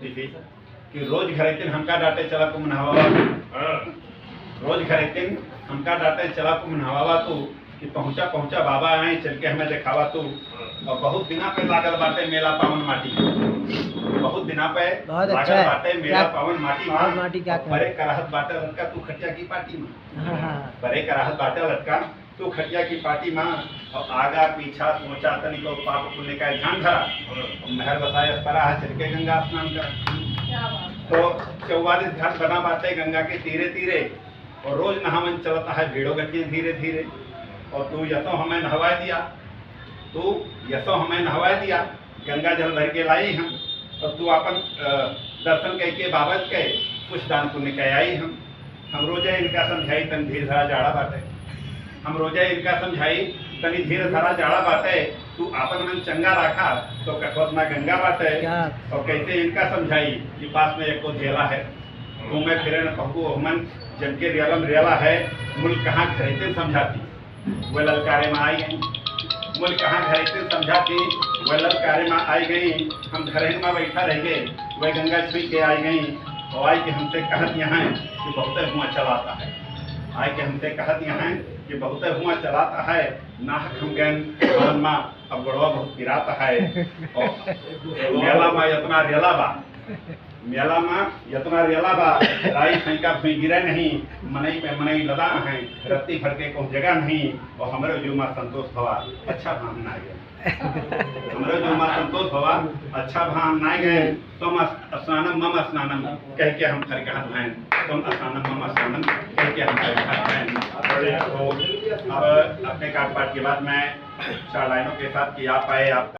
होती थी कि रोज घरे दिन हमका डांटे चला को मनहवा, रोज घरे दिन हमका डांटे चला को मनहवा तू कि पहुंचा पहुंचा बाबा आए चल के हमें दिखावा तू। और बहुत दिना पे लागल बाटे मेला पावन माटी, बहुत दिना पे लागल बाटे मेला पावन माटी क्या बड़े कराहत बाटे लटका तू खटिया की पार्टी में, बड़े कराहत बाटे लटका तू खटिया की पार्टी में। और आगा पीछा सोचा तनी को पाप पुण्य का ध्यान धरा, नहर बताए परा चल के गंगा स्नान करा। तो 44 घाट बना बाटे गंगा के तीरे तीरे, और रोज नहावन चलता है भीड़ों गति धीरे धीरे। और तू यसो हमें नहवा दिया, तू यसो हमें नहवा दिया, गंगा जल भर के लाई हम। और तू अपन दर्शन कह के बाबत के कुछ दान पुण्य कह आई हम रोजे इनका समझाई तन धीरे धरा जाड़ा बाटे, हम रोजे इनका समझाई तनी धीरे धरा जाड़ा बाटे। तू अपन मन चंगा रखा तो कठोत में गंगा बाटे। और कैसे इनका समझाई कि पास में एक को झेला है, घूमे फिरे न पहुँचो हमन जन के रियलम रियला है। मुल्क कहाँ खरीदते समझाती वह ललकारे में आई गई, मुल्क कहाँ खरीदते समझाती वह ललकारे में आई गई। हम घरे में बैठा रह गए, वह गंगा छुई के आई गई। और आई के हमसे कहत यहाँ कि बहुत हुआ चलाता है, आई के हमसे कहत यहाँ कि बहुत हुआ चलाता है। नाहक हम गए माँ अब गड़वा बहुत गिराता है। और मेला में इतना रेला बा, मेला में इतना रेला बा, राई फैंका भुई गिरे नहीं, मनई पे मनई लदा है, रत्ती भर के कोई जगह नहीं। और हमारे जो माँ संतोष भवा अच्छा भान ना गए, हमारे जो माँ संतोष भवा अच्छा भान ना गए। तुम स्नानम मम स्नानम कह के हम खर कहत हैं, तुम स्नानम मम स्नानम कह के हम खर कहत हैं। तो अब अपने काट पाट के बाद मैं 4 लाइनों के साथ कि आप आए आप